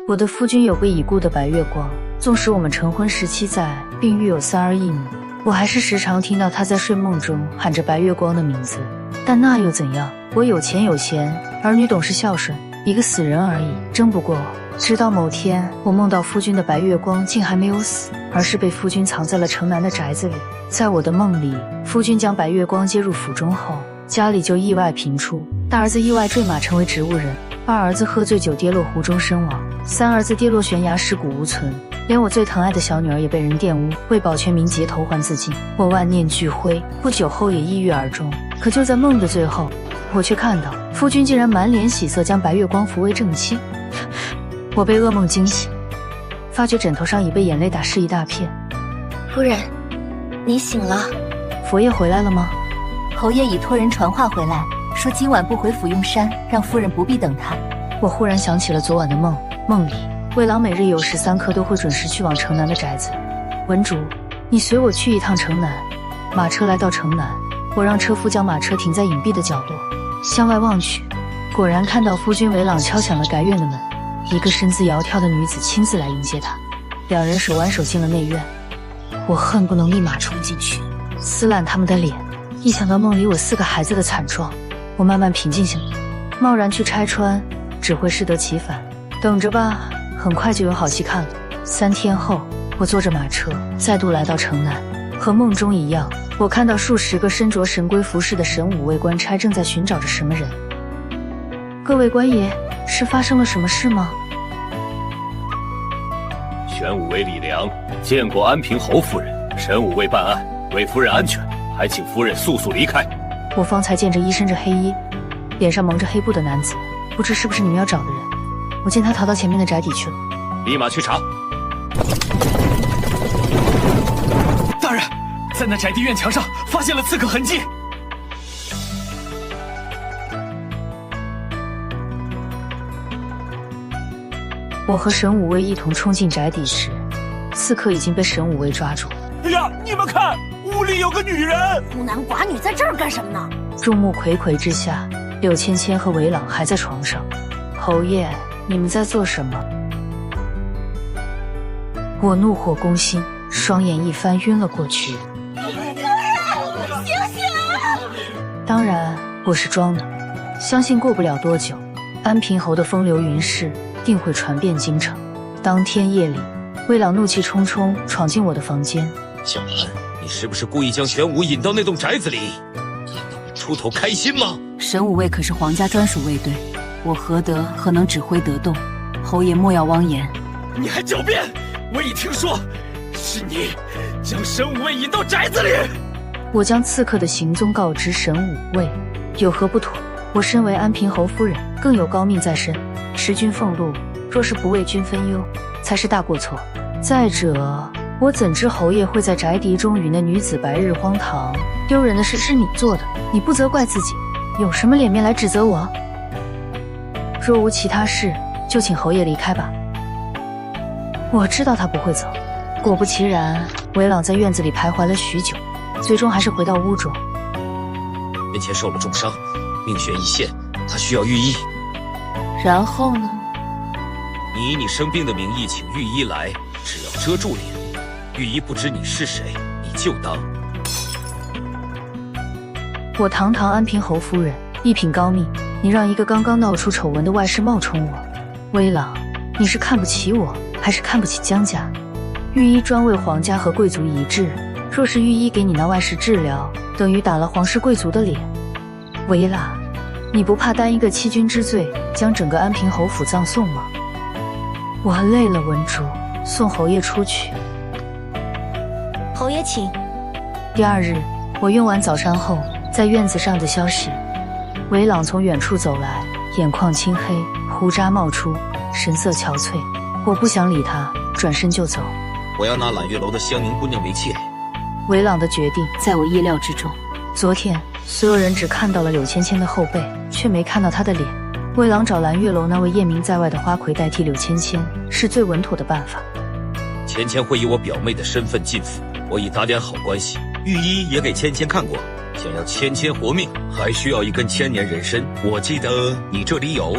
我的夫君有个已故的白月光，纵使我们成婚17载，并育有3儿1女，我还是时常听到他在睡梦中喊着白月光的名字。但那又怎样？我有钱有闲，儿女懂事孝顺，一个死人而已，争不过我。直到某天，我梦到夫君的白月光竟还没有死，而是被夫君藏在了城南的宅子里。在我的梦里，夫君将白月光接入府中后，家里就意外频出，大儿子意外坠马成为植物人，二儿子喝醉酒跌落湖中身亡，三儿子跌落悬崖尸骨无存，连我最疼爱的小女儿也被人玷污。为保全名节投环自尽，我万念俱灰，不久后也抑郁而终。可就在梦的最后，我却看到夫君竟然满脸喜色将白月光扶为正妻。我被噩梦惊醒，发觉枕头上已被眼泪打湿一大片。夫人，你醒了。佛爷回来了吗？侯爷已托人传话回来，说今晚不回府用膳，让夫人不必等他。我忽然想起了昨晚的梦，梦里魏郎每日有时3刻都会准时去往城南的宅子。文竹，你随我去一趟城南。马车来到城南，我让车夫将马车停在隐蔽的角落，向外望去，果然看到夫君韦朗敲响了宅院的门，一个身姿窈窕的女子亲自来迎接他，两人手挽手进了内院。我恨不能立马冲进去撕烂他们的脸。一想到梦里我4个孩子的惨状，我慢慢平静下来。贸然去拆穿，只会适得其反。等着吧，很快就有好戏看了。3天后，我坐着马车再度来到城南，和梦中一样，我看到数10个身着神龟服饰的神武卫官差正在寻找着什么人。各位官爷，是发生了什么事吗？玄武卫李良见过安平侯夫人，神武卫办案，为夫人安全，还请夫人速速离开。我方才见着一身着黑衣，脸上蒙着黑布的男子，不知是不是你们要找的人。我见他逃到前面的宅邸去了。立马去查。大人，在那宅邸院墙上发现了刺客痕迹。我和神武卫一同冲进宅邸时，刺客已经被神武卫抓住。哎呀，你们看，屋里有个女人！孤男寡女在这儿干什么呢？众目睽睽之下，柳芊芊和韦朗还在床上。侯爷，你们在做什么？我怒火攻心，双眼一翻晕了过去。醒醒！当然我是装的，相信过不了多久，安平侯的风流云事定会传遍京城。当天夜里，魏朗怒气冲冲闯进我的房间。小兰，你是不是故意将玄武引到那栋宅子里？出头开心吗？神武卫可是皇家专属卫队，我何能指挥得动？侯爷莫要妄言。你还狡辩！我已听说，是你将神武卫引到宅子里。我将刺客的行踪告知神武卫，有何不妥？我身为安平侯夫人，更有高命在身，持君俸禄，若是不为君分忧，才是大过错。再者，我怎知侯爷会在宅邸中与那女子白日荒唐？丢人的事是你做的，你不责怪自己，有什么脸面来指责我？若无其他事，就请侯爷离开吧。我知道他不会走。果不其然，韦朗在院子里徘徊了许久，最终还是回到屋中。先前受了重伤，命悬一线，他需要御医。然后呢？你以你生病的名义请御医来，只要遮住脸，御医不知你是谁，你就当。我堂堂安平侯夫人，一品高命，你让一个刚刚闹出丑闻的外室冒充我？威朗，你是看不起我，还是看不起江家？御医专为皇家和贵族医治，若是御医给你那外室治疗，等于打了皇室贵族的脸。维拉，你不怕担一个欺君之罪，将整个安平侯府葬送吗？我累了，文竹，送侯爷出去。侯爷请。第2日，我用完早餐后，在院子上的消息，韦朗从远处走来，眼眶青黑，胡渣冒出，神色憔悴。我不想理他，转身就走。我要拿揽月楼的香凝姑娘为妾。韦朗的决定在我意料之中。昨天，所有人只看到了柳芊芊的后背，却没看到她的脸。魏郎找蓝月楼那位艳名在外的花魁代替柳芊芊，是最稳妥的办法。芊芊会以我表妹的身份进府，我已打点好关系，御医也给芊芊看过。想要芊芊活命，还需要一根千年人参。我记得你这里有。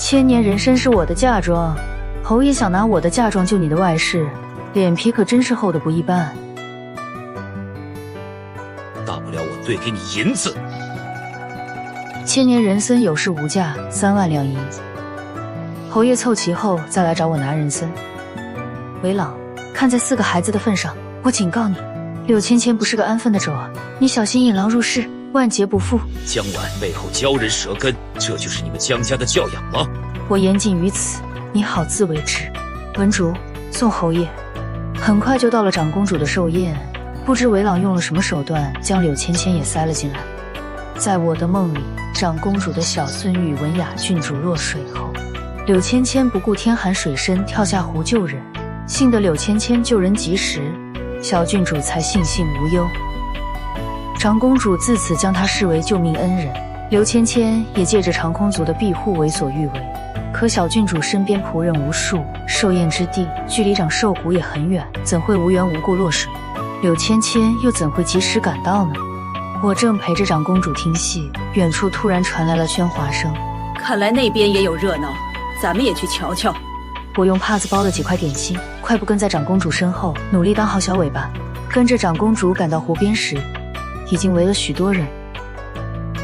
千年人参是我的嫁妆，侯爷想拿我的嫁妆救你的外室，脸皮可真是厚的不一般。大不了我兑给你银子。千年人参有市无价，3万两银。侯爷凑齐后再来找我拿人参。韦朗，看在4个孩子的份上，我警告你，柳芊芊不是个安分的主儿，你小心引狼入室，万劫不复。江晚背后教人舌根，这就是你们江家的教养吗？我言尽于此，你好自为之。文竹，送侯爷。很快就到了长公主的寿宴，不知韦朗用了什么手段，将柳芊芊也塞了进来。在我的梦里，长公主的小孙与文雅郡主落水后，柳芊芊不顾天寒水深跳下湖救人，幸得柳芊芊救人及时，小郡主才幸幸无忧。长公主自此将她视为救命恩人，柳芊芊也借着长空族的庇护为所欲为。可小郡主身边仆人无数，寿宴之地距离长寿谷也很远，怎会无缘无故落水？柳芊芊又怎会及时赶到呢？我正陪着长公主听戏，远处突然传来了喧哗声。看来那边也有热闹，咱们也去瞧瞧。我用帕子包了几块点心，快步跟在长公主身后，努力当好小尾巴。跟着长公主赶到湖边时，已经围了许多人。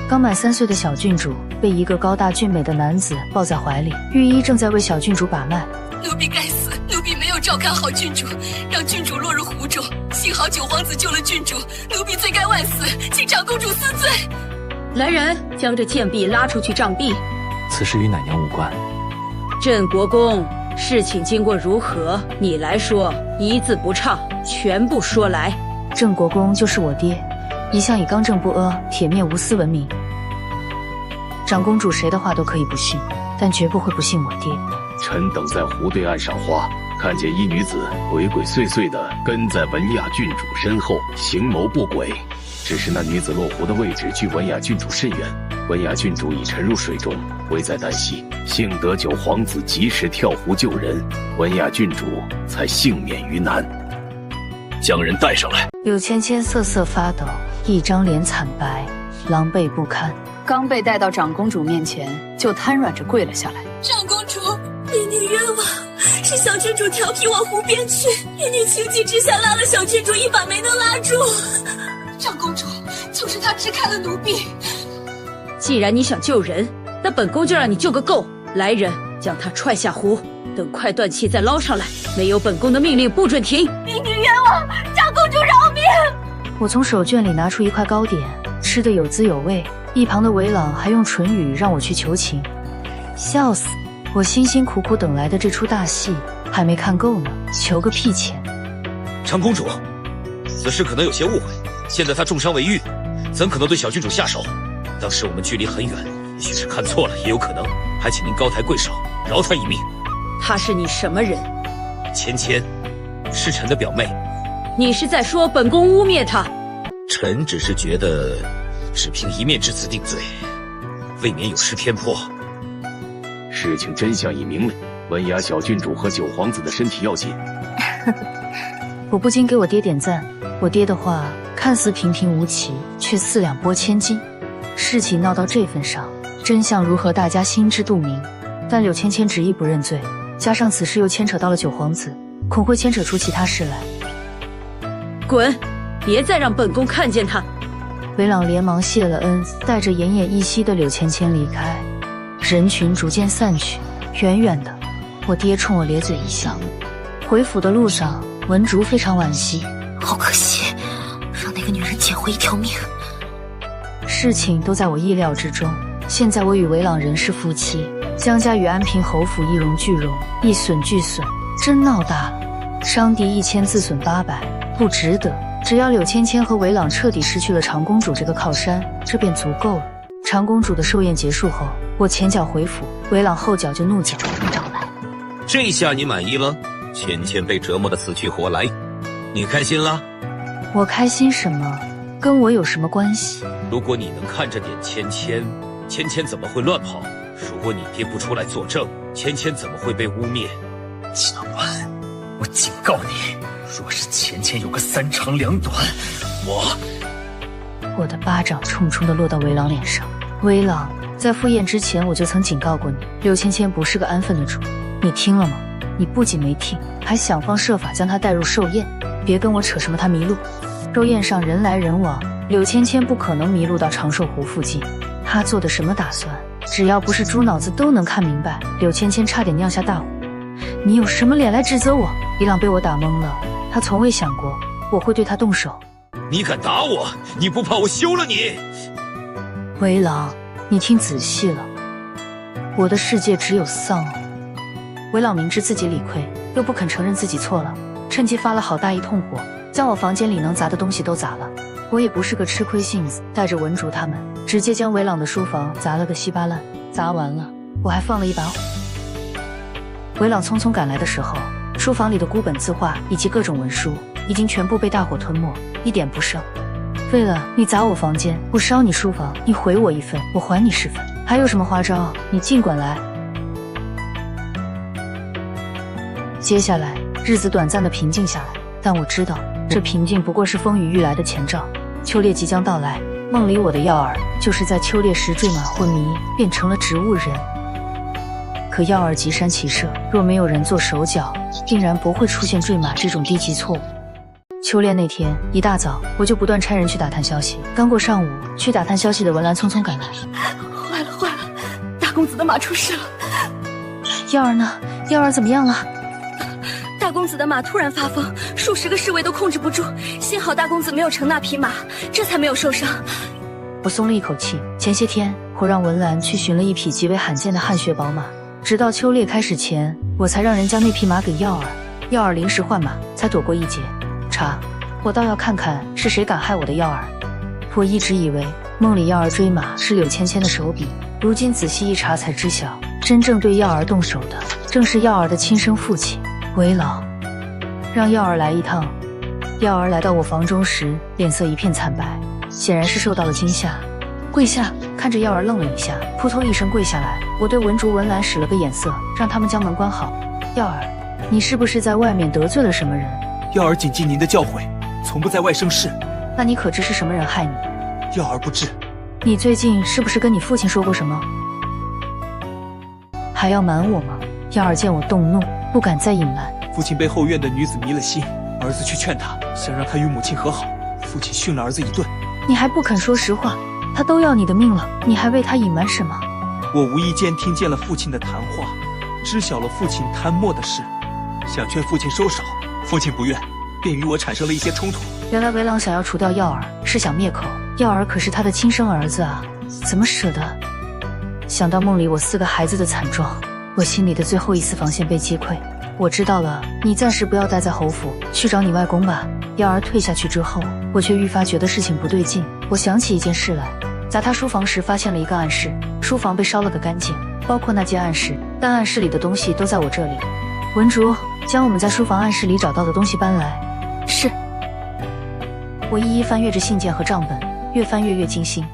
刚满3岁的小郡主被一个高大俊美的男子抱在怀里，御医正在为小郡主把脉。奴婢该死，奴婢没有照看好郡主，让郡主落入湖中。幸好九皇子救了郡主，奴婢罪该万死，请长公主思罪。来人，将这贱婢拉出去杖毙。此事与奶娘无关。镇国公，事情经过如何？你来说，一字不差，全部说来。郑国公就是我爹，一向以刚正不阿、铁面无私闻名。长公主谁的话都可以不信，但绝不会不信我爹。臣等在湖对岸赏花，看见一女子鬼鬼祟祟地跟在文雅郡主身后，形谋不轨。只是那女子落湖的位置距文雅郡主甚远，文雅郡主已沉入水中，危在旦夕。幸得九皇子及时跳湖救人，文雅郡主才幸免于难。将人带上来。柳芊芊瑟瑟发抖，一张脸惨白，狼狈不堪。刚被带到长公主面前，就瘫软着跪了下来。长公主，婢女冤枉，是小郡主调皮往湖边去，婢女情急之下拉了小郡主一把，没能拉住。长公主，就是他支开了奴婢。既然你想救人，那本宫就让你救个够。来人，将他踹下湖，等快断气再捞上来。没有本宫的命令，不准停。婢女冤枉，长公主饶命！我从手绢里拿出一块糕点，吃得有滋有味。一旁的韦朗还用唇语让我去求情，笑死！我辛辛苦苦等来的这出大戏还没看够呢，求个屁钱！长公主，此事可能有些误会。现在她重伤未愈，怎可能对小郡主下手？当时我们距离很远，也许是看错了，也有可能。还请您高抬贵手，饶她一命。她是你什么人？芊芊，是臣的表妹。你是在说本宫污蔑她？臣只是觉得，只凭一面之词定罪，未免有失偏颇。事情真相已明了，文雅小郡主和九皇子的身体要紧。我不禁给我爹点赞。我爹的话看似平平无奇，却4两拨千斤。事情闹到这份上，真相如何大家心知肚明。但柳芊芊执意不认罪，加上此事又牵扯到了九皇子，恐会牵扯出其他事来。滚！别再让本宫看见他！韦朗连忙谢了恩，带着奄奄一息的柳芊芊离开。人群逐渐散去，远远的，我爹冲我咧嘴一笑。回府的路上，文竹非常惋惜，好可惜，让那个女人捡回一条命。事情都在我意料之中。现在我与韦朗仍是夫妻，江家与安平侯府一荣俱荣，一损俱损，真闹大了。伤敌1000，自损800，不值得。只要柳芊芊和韦朗彻底失去了长公主这个靠山，这便足够了。长公主的寿宴结束后，我前脚回府，韦朗后脚就怒脚找来。这下你满意了？芊芊被折磨得死去活来，你开心了？我开心什么？跟我有什么关系？如果你能看着点芊芊，芊芊怎么会乱跑？如果你爹不出来作证，芊芊怎么会被污蔑？小婉，我警告你，若是芊芊有个3长2短，我的巴掌冲冲地落到韦朗脸上。威朗，在赴宴之前我就曾警告过你，柳芊芊不是个安分的主，你听了吗？你不仅没听，还想方设法将她带入寿宴。别跟我扯什么她迷路，寿宴上人来人往，柳芊芊不可能迷路到长寿湖附近。她做的什么打算？只要不是猪脑子都能看明白。柳芊芊差点酿下大祸，你有什么脸来指责我？李朗被我打懵了，他从未想过我会对他动手。你敢打我？你不怕我休了你？威朗，你听仔细了，我的世界只有丧偶。威朗明知自己理亏，又不肯承认自己错了，趁机发了好大一通火，将我房间里能砸的东西都砸了。我也不是个吃亏性子，带着文竹他们直接将威朗的书房砸了个稀巴烂。砸完了，我还放了一把火。威朗匆匆赶来的时候，书房里的孤本字画以及各种文书已经全部被大火吞没，一点不剩。为了你砸我房间，我烧你书房，你回我一份，我还你10份，还有什么花招，你尽管来。接下来日子短暂的平静下来，但我知道这平静不过是风雨欲来的前兆。秋猎即将到来，梦里我的耀儿就是在秋猎时坠马昏迷，变成了植物人。可耀儿极山骑射，若没有人做手脚，定然不会出现坠马这种低级错误。秋猎那天一大早，我就不断差人去打探消息。刚过上午，去打探消息的文兰匆匆赶来。坏了，大公子的马出事了。耀儿呢？耀儿怎么样了？大公子的马突然发疯，数十个侍卫都控制不住，幸好大公子没有乘那匹马，这才没有受伤。我松了一口气。前些天我让文兰去寻了一匹极为罕见的汗血宝马，直到秋猎开始前，我才让人将那匹马给耀儿。耀儿临时换马，才躲过一劫。查，我倒要看看是谁敢害我的耀儿。我一直以为梦里耀儿追马是柳芊芊的手笔，如今仔细一查才知晓，真正对耀儿动手的正是耀儿的亲生父亲威朗。让耀儿来一趟。耀儿来到我房中时，脸色一片惨白，显然是受到了惊吓。跪下，看着耀儿愣了一下，扑通一声跪下来。我对文竹、文兰使了个眼色，让他们将门关好。耀儿，你是不是在外面得罪了什么人？耀儿谨记您的教诲，从不在外生事。那你可知是什么人害你？耀儿不知。你最近是不是跟你父亲说过什么？还要瞒我吗？耀儿见我动怒，不敢再隐瞒。父亲被后院的女子迷了心，儿子去劝他，想让他与母亲和好。父亲训了儿子一顿。你还不肯说实话，他都要你的命了，你还为他隐瞒什么？我无意间听见了父亲的谈话，知晓了父亲贪墨的事，想劝父亲收手，父亲不愿，便与我产生了一些冲突。原来维朗想要除掉耀儿，是想灭口。耀儿可是他的亲生儿子啊，怎么舍得？想到梦里我4个孩子的惨状，我心里的最后一丝防线被击溃。我知道了，你暂时不要待在侯府，去找你外公吧。耀儿退下去之后，我却愈发觉得事情不对劲。我想起一件事来，砸他书房时发现了一个暗室，书房被烧了个干净，包括那间暗室，但暗室里的东西都在我这里。文竹，将我们在书房暗室里找到的东西搬来。是。我一一翻阅着信件和账本，越翻越精心。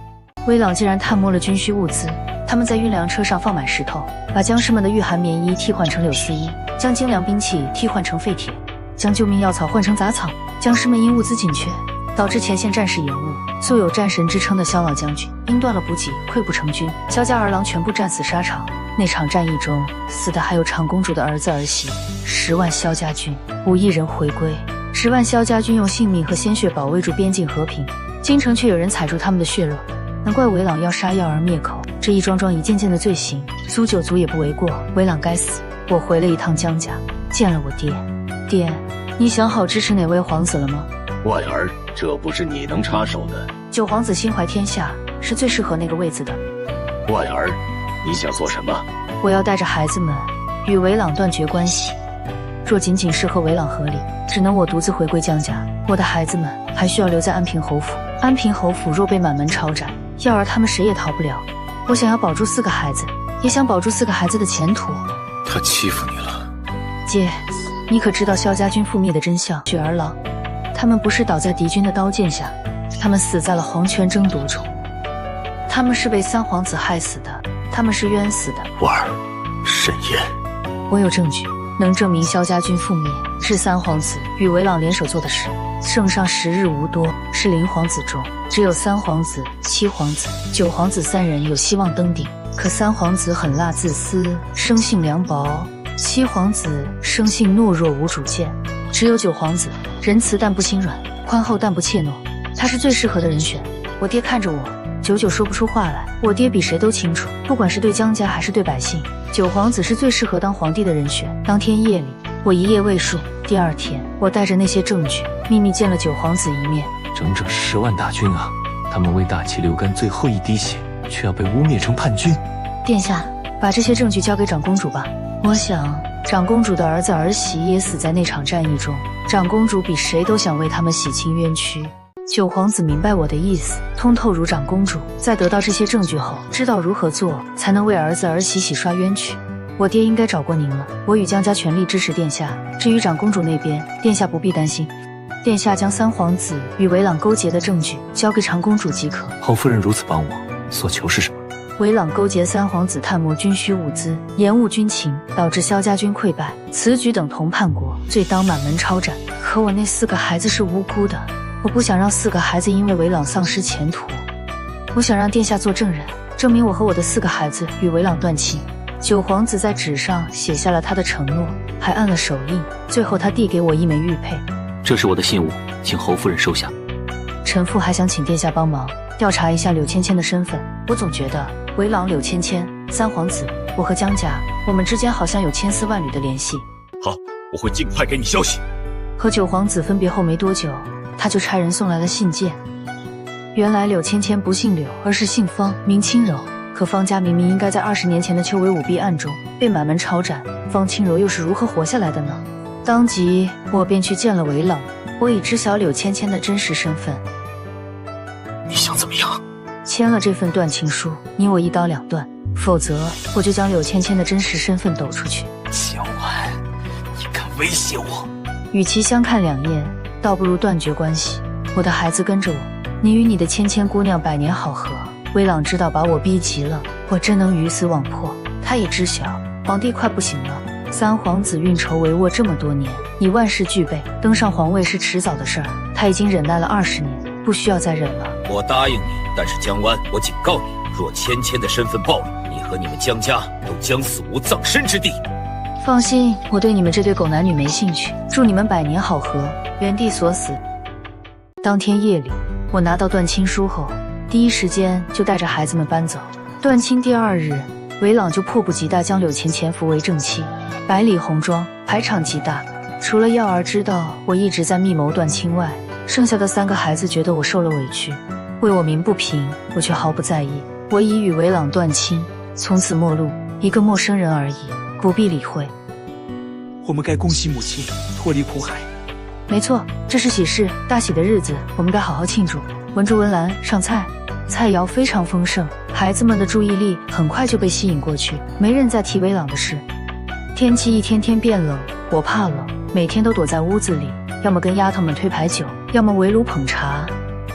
威朗竟然探摸了军需物资，他们在运粮车上放满石头，把将士们的御寒棉衣替换成柳丝衣，将精良兵器替换成废铁，将救命药草换成杂草。将士们因物资紧缺，导致前线战事延误。素有战神之称的萧老将军因断了补给，溃不成军。萧家儿郎全部战死沙场。那场战役中死的还有长公主的儿子儿媳。10万萧家军无一人回归，10万萧家军用性命和鲜血保卫住边境和平，京城却有人踩住他们的血肉。难怪韦朗要杀耀儿灭口，这一桩桩一件件的罪行，苏九族也不为过。韦朗该死！我回了一趟江家，见了我爹。爹，你想好支持哪位皇子了吗？外儿，这不是你能插手的。九皇子心怀天下，是最适合那个位子的。外儿，你想做什么？我要带着孩子们与韦朗断绝关系。若仅仅是和韦朗和离，只能我独自回归江家。我的孩子们还需要留在安平侯府。安平侯府若被满门抄斩，耀儿他们谁也逃不了。我想要保住4个孩子，也想保住4个孩子的前途。他欺负你了，姐，你可知道萧家军覆灭的真相？雪儿郎，他们不是倒在敌军的刀剑下，他们死在了皇权争夺中。他们是被3皇子害死的，他们是冤死的。婉儿，沈烟，我有证据，能证明萧家军覆灭是三皇子与韦朗联手做的事。圣上时日无多，是灵皇子中只有三皇子、七皇子、九皇子三人有希望登顶。可三皇子狠辣自私，生性凉薄；七皇子生性懦弱无主见，只有九皇子仁慈但不心软，宽厚但不怯懦。他是最适合的人选。我爹看着我，久久说不出话来。我爹比谁都清楚，不管是对江家还是对百姓，九皇子是最适合当皇帝的人选。当天夜里，我一夜未述。第二天，我带着那些证据，秘密见了九皇子一面。整整10万大军啊！他们为大齐流干最后一滴血，却要被污蔑成叛军。殿下，把这些证据交给长公主吧。我想，长公主的儿子儿媳也死在那场战役中，长公主比谁都想为他们洗清冤屈。九皇子明白我的意思，通透如长公主。在得到这些证据后，知道如何做才能为儿子儿媳洗刷冤屈。我爹应该找过您了，我与江家全力支持殿下。至于长公主那边，殿下不必担心。殿下将三皇子与韦朗勾结的证据交给长公主即可。侯夫人如此帮我，所求是什么？韦朗勾结三皇子探谋军需物资，延误军情，导致萧家军溃败，此举等同叛国，罪当满门抄斩。可我那4个孩子是无辜的，我不想让4个孩子因为韦朗丧失前途。我想让殿下做证人，证明我和我的4个孩子与韦朗断亲。九皇子在纸上写下了他的承诺，还按了手印。最后他递给我一枚玉佩，这是我的信物，请侯夫人收下。臣妇还想请殿下帮忙调查一下柳芊芊的身份。我总觉得韦朗、柳芊芊、三皇子，我和江家，我们之间好像有千丝万缕的联系。好，我会尽快给你消息。和九皇子分别后没多久，他就差人送来了信件。原来柳芊芊不姓柳，而是姓方，名轻柔。可方家明明应该在20年前的秋闱舞弊案中被满门抄斩，方轻柔又是如何活下来的呢？当即我便去见了韦朗，我已知晓柳芊芊的真实身份。你想怎么样？签了这份断情书，你我一刀两断，否则我就将柳芊芊的真实身份抖出去。小婉，你敢威胁我？与其相看两厌，倒不如断绝关系。我的孩子跟着我，你与你的芊芊姑娘百年好合。韦朗知道把我逼急了，我真能鱼死网破。他也知晓皇帝快不行了，三皇子运筹帷幄这么多年，你万事俱备，登上皇位是迟早的事儿。他已经忍耐了20年，不需要再忍了。我答应你，但是江湾，我警告你，若芊芊的身份暴露，你和你们江家都将死无葬身之地。放心，我对你们这对狗男女没兴趣，祝你们百年好合，原地锁死。当天夜里，我拿到断亲书后，第一时间就带着孩子们搬走。断亲第2日，韦朗就迫不及待将柳芊芊扶为正妻，百里红妆，排场极大。除了耀儿知道我一直在密谋断亲外，剩下的3个孩子觉得我受了委屈，为我鸣不平，我却毫不在意。我已与韦朗断亲，从此陌路，一个陌生人而已，不必理会。我们该恭喜母亲脱离苦海。没错，这是喜事，大喜的日子，我们该好好庆祝。文竹文兰，上菜。菜肴非常丰盛，孩子们的注意力很快就被吸引过去，没人再提韦朗的事。天气一天天变冷，我怕冷，每天都躲在屋子里，要么跟丫头们推牌九，要么围炉捧茶。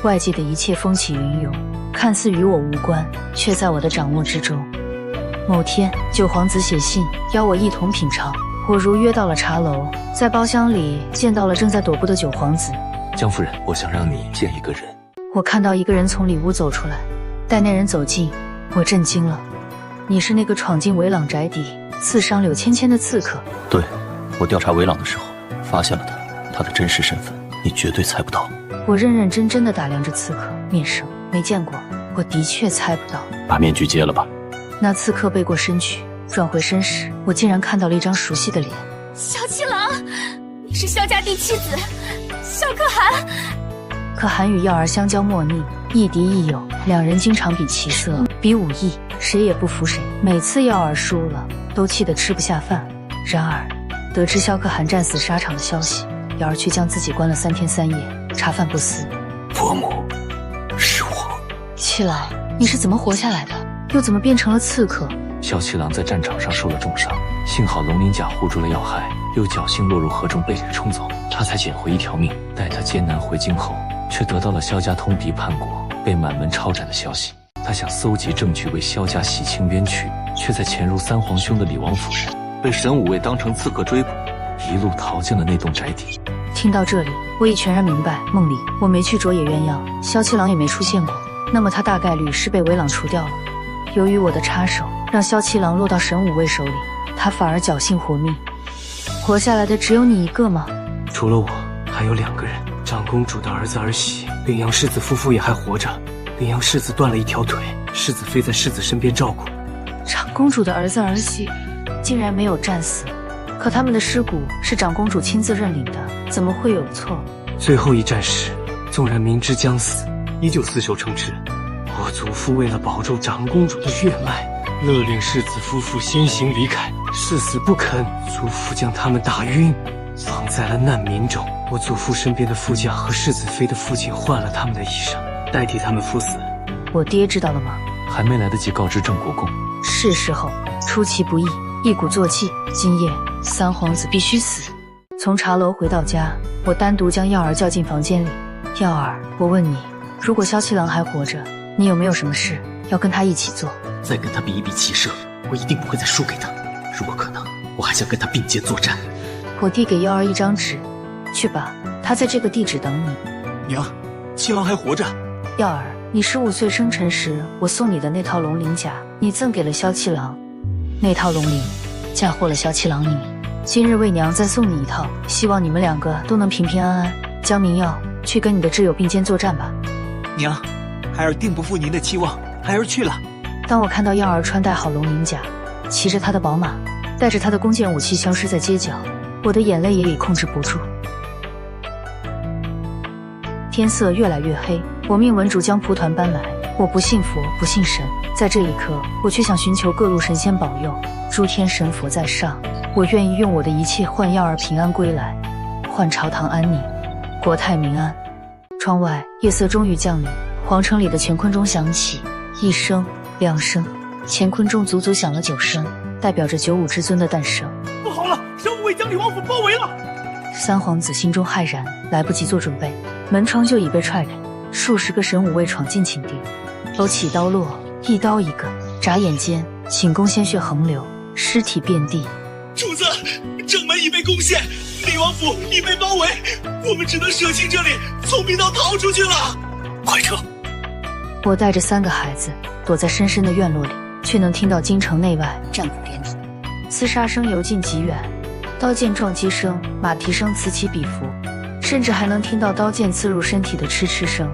外界的一切风起云涌，看似与我无关，却在我的掌握之中。某天，九皇子写信邀我一同品尝，我如约到了茶楼，在包厢里见到了正在踱步的九皇子。江夫人，我想让你见一个人。我看到一个人从里屋走出来，待那人走近，我震惊了。你是那个闯进韦朗宅邸刺伤柳芊芊的刺客？对，我调查韦朗的时候发现了他的真实身份，你绝对猜不到。我认认真真的打量着刺客，面生，没见过，我的确猜不到。把面具揭了吧。那刺客背过身去，转回身时，我竟然看到了一张熟悉的脸。小七郎，你是萧家第7子，萧可汗。可汗与耀儿相交莫逆，亦敌亦友，2人经常比骑色，比武艺，谁也不服谁。每次耀儿输了，都气得吃不下饭。然而，得知萧可汗战死沙场的消息，耀儿却将自己关了3天3夜，茶饭不思。伯母，是我。七郎，你是怎么活下来的？又怎么变成了刺客？萧七郎在战场上受了重伤，幸好龙鳞甲护住了要害，又侥幸落入河中被水冲走，他才捡回一条命。待他艰难回京后，却得到了萧家通敌叛国，被满门抄斩的消息。他想搜集证据为萧家洗清冤屈，却在潜入三皇兄的李王府人被神武卫当成刺客追捕，一路逃进了那栋宅邸。听到这里，我已全然明白，梦里我没去灼野鸳鸯，萧七郎也没出现过，那么他大概率是被韦朗除掉了。由于我的插手，让萧七郎落到神武卫手里，他反而侥幸活命。活下来的只有你一个吗？除了我，还有2个人，长公主的儿子儿媳，领养世子夫妇也还活着。领养世子断了一条腿，世子妃在世子身边照顾。长公主的儿子儿媳竟然没有战死，可他们的尸骨是长公主亲自认领的，怎么会有错？最后一战时，纵然明知将死，依旧死守城池。我祖父为了保住长公主的血脉，勒令世子夫妇先行离开，誓死不肯。祖父将他们打晕，放在了难民中。我祖父身边的副将和世子妃的父亲换了他们的衣裳，代替他们赴死。我爹知道了吗？还没来得及告知郑国公。是时候出其不意，一鼓作气。今夜三皇子必须死。从茶楼回到家，我单独将耀儿叫进房间里。耀儿，我问你，如果萧七郎还活着，你有没有什么事要跟他一起做？再跟他比一比骑射，我一定不会再输给他。如果可能，我还想跟他并肩作战。我递给耀儿一张纸，去吧，他在这个地址等你。娘，七郎还活着。耀儿，你15岁生辰时，我送你的那套龙鳞甲，你赠给了萧七郎。那套龙鳞嫁祸了萧七郎你，今日为娘再送你一套，希望你们2个都能平平安安。江明耀，去跟你的挚友并肩作战吧。娘，孩儿定不负您的期望，孩儿去了。当我看到耀儿穿戴好龙鳞甲，骑着他的宝马，带着他的弓箭武器消失在街角，我的眼泪也已控制不住。天色越来越黑，我命文主将蒲团搬来。我不信佛，不信神，在这一刻，我却想寻求各路神仙保佑。诸天神佛在上，我愿意用我的一切换耀儿平安归来，换朝堂安宁，国泰民安。窗外夜色终于降临，皇城里的乾坤钟响起1声2声，乾坤钟足足响了9声，代表着95至尊的诞生。不好了，神武卫将李王府包围了！三皇子心中骇然，来不及做准备，门窗就已被踹开，数十个神武卫闯进寝殿，楼起刀落，一刀一个，眨眼间寝宫鲜血横流，尸体遍地。主子，正门已被攻陷，李王府已被包围，我们只能舍弃这里，从明道逃出去了。快撤！我带着3个孩子躲在深深的院落里，却能听到京城内外战鼓连天，厮杀声由近及远，刀剑撞击声、马蹄声此起彼伏，甚至还能听到刀剑刺入身体的嗤嗤声。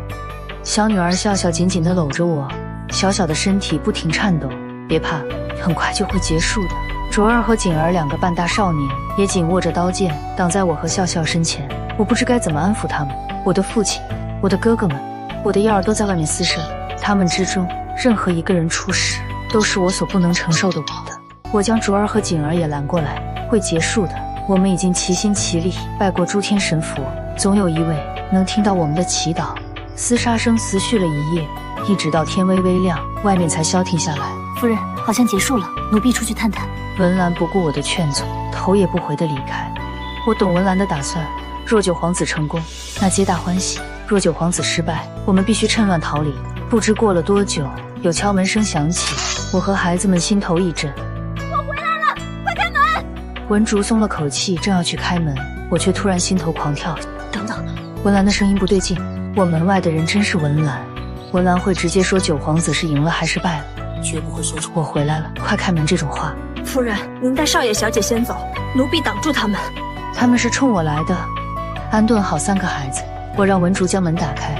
小女儿笑笑紧紧地搂着我，小小的身体不停颤抖。别怕，很快就会结束的。卓儿和景儿2个半大少年也紧握着刀剑，挡在我和笑笑身前。我不知该怎么安抚他们。我的父亲，我的哥哥们，我的耀儿都在外面厮杀，他们之中任何一个人出事，都是我所不能承受的。我将卓儿和景儿也拦过来，会结束的。我们已经齐心齐力拜过诸天神佛，总有一位能听到我们的祈祷。厮杀声持续了一夜，一直到天微微亮，外面才消停下来。夫人，好像结束了，奴婢出去探探。文兰不顾我的劝阻，头也不回地离开。我懂文兰的打算，若九皇子成功，那皆大欢喜；若九皇子失败，我们必须趁乱逃离。不知过了多久，有敲门声响起，我和孩子们心头一震。我回来了，快开门！文竹松了口气，正要去开门，我却突然心头狂跳。等等，文兰的声音不对劲，我门外的人真是文兰。文兰会直接说九皇子是赢了还是败了，绝不会说出我回来了，快开门这种话。夫人，您带少爷小姐先走，奴婢挡住他们。他们是冲我来的。安顿好3个孩子，我让文竹将门打开。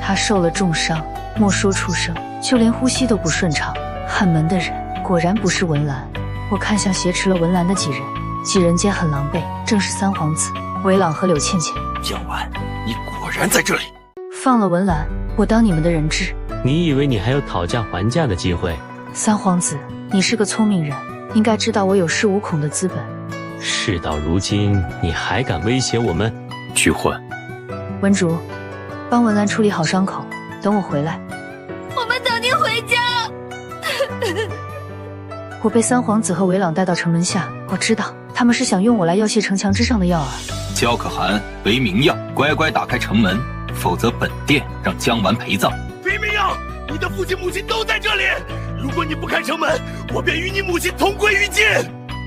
他受了重伤，莫说出声，就连呼吸都不顺畅。喊门的人果然不是文兰。我看向挟持了文兰的几人，几人间很狼狈，正是三皇子韦朗和柳倩倩。蒋完，你果然在这里。放了文兰，我当你们的人质。你以为你还有讨价还价的机会？三皇子，你是个聪明人，应该知道我有恃无恐的资本。事到如今，你还敢威胁我们？去换。文竹，帮文兰处理好伤口，等我回来。我们等您回家。我被三皇子和韦朗带到城门下，我知道他们是想用我来要挟城墙之上的耀儿。焦可汗、韦明耀，乖乖打开城门，否则本殿让姜完陪葬。韦明耀，你的父亲母亲都在这里，如果你不开城门，我便与你母亲同归于尽。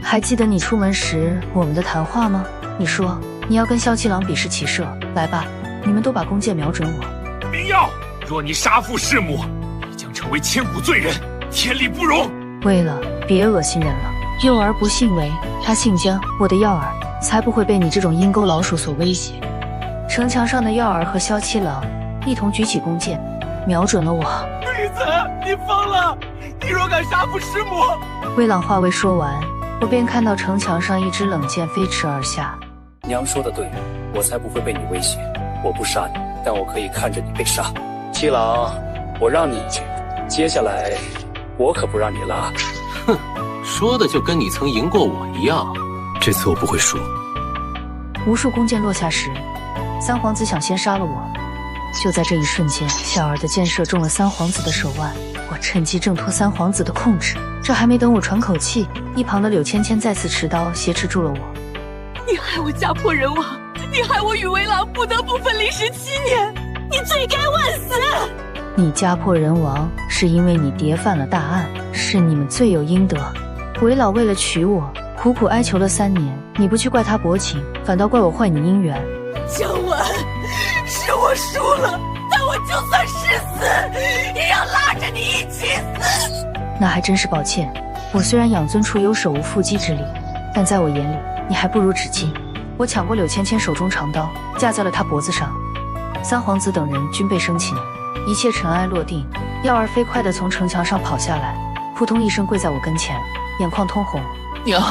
还记得你出门时我们的谈话吗？你说你要跟萧七郎比试骑射，来吧，你们都把弓箭瞄准我。明耀，若你杀父弑母，你将成为千古罪人，天理不容。为了，别恶心人了。幼儿不姓韦，他姓姜，我的耀儿才不会被你这种阴沟老鼠所威胁。城墙上的耀儿和萧七郎一同举起弓箭，瞄准了我。女子，你疯了！你若敢杀父弑母……魏朗话未说完，我便看到城墙上一支冷箭飞驰而下。娘说的对，我才不会被你威胁。我不杀你，但我可以看着你被杀。七郎，我让你一句，接下来我可不让你拉。哼，说的就跟你曾赢过我一样。这次我不会输。无数弓箭落下时，三皇子想先杀了我。就在这一瞬间，小儿的箭射中了三皇子的手腕，我趁机挣脱三皇子的控制。这还没等我喘口气，一旁的柳芊芊再次持刀挟持住了我。你害我家破人亡，你害我与为郎不得不分离17年，你罪该万死！你家破人亡，是因为你爹犯了大案，是你们罪有应得。为老为了娶我，苦苦哀求了3年，你不去怪他薄情，反倒怪我坏你姻缘。姜文，是我输了，但我就算是死，也要拉着你一起死。那还真是抱歉，我虽然养尊处优，手无缚鸡之力，但在我眼里，你还不如纸巾。我抢过柳芊芊手中长刀，架在了她脖子上。三皇子等人均被生擒，一切尘埃落定。耀儿飞快地从城墙上跑下来，扑通一声跪在我跟前，眼眶通红。娘，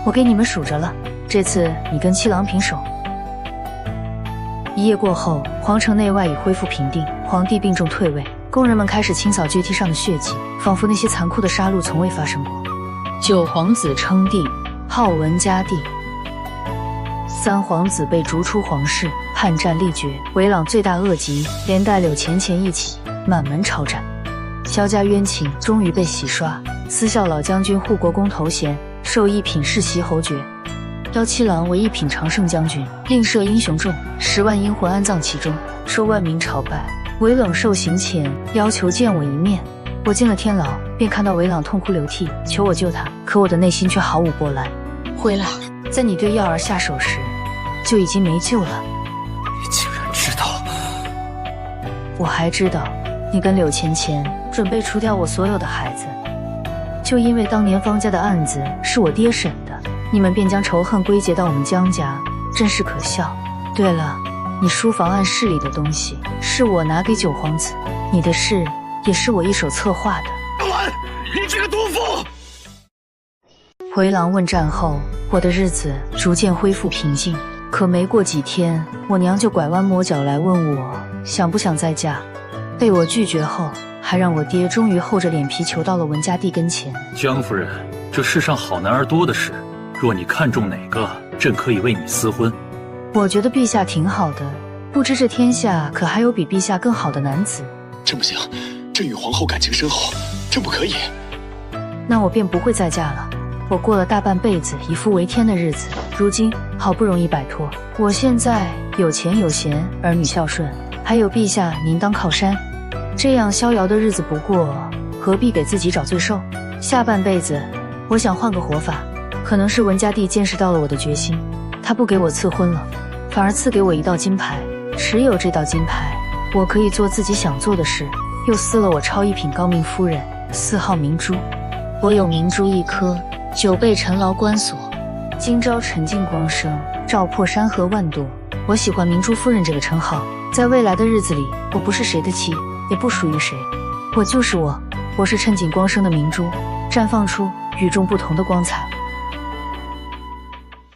我给你们数着了，这次你跟七郎平手。一夜过后，皇城内外已恢复平定，皇帝病重退位，工人们开始清扫阶梯上的血迹，仿佛那些残酷的杀戮从未发生过。九皇子称帝，号文嘉帝。三皇子被逐出皇室，叛战力绝，韦朗罪大恶极，连带柳芊芊一起满门抄斩。萧家冤情终于被洗刷，私校老将军护国公头衔，授一品世袭侯爵。邀七郎为一品常胜将军，另设英雄众，10万阴魂安葬其中，受万民朝拜。韦冷受刑前要求见我一面，我进了天牢，便看到韦朗痛哭流涕，求我救他，可我的内心却毫无波澜。回来，在你对耀儿下手时，就已经没救了。你竟然知道？我还知道，你跟柳芊芊准备除掉我所有的孩子，就因为当年方家的案子是我爹审的，你们便将仇恨归结到我们姜家，真是可笑。对了，你书房暗室里的东西是我拿给九皇子，你的事也是我一手策划的。你这个毒妇！回廊问战后，我的日子逐渐恢复平静。可没过几天，我娘就拐弯抹角来问我想不想再嫁。被我拒绝后，还让我爹终于厚着脸皮求到了文家弟跟前。姜夫人，这世上好男儿多的是，若你看中哪个，朕可以为你私婚。我觉得陛下挺好的，不知这天下可还有比陛下更好的男子。朕不行，朕与皇后感情深厚，朕不可以。那我便不会再嫁了。我过了大半辈子以夫为天的日子，如今好不容易摆脱。我现在有钱有闲，儿女孝顺，还有陛下您当靠山，这样逍遥的日子不过，何必给自己找罪受？下半辈子，我想换个活法。可能是文家弟见识到了我的决心，他不给我赐婚了，反而赐给我一道金牌。持有这道金牌，我可以做自己想做的事。又赐了我超一品高明夫人，4号明珠。我有明珠1颗，9被沉牢关锁，今朝沉尽光生，照破山河万朵。我喜欢明珠夫人这个称号，在未来的日子里，我不是谁的妻，也不属于谁，我就是我。我是趁景光生的明珠，绽放出与众不同的光彩。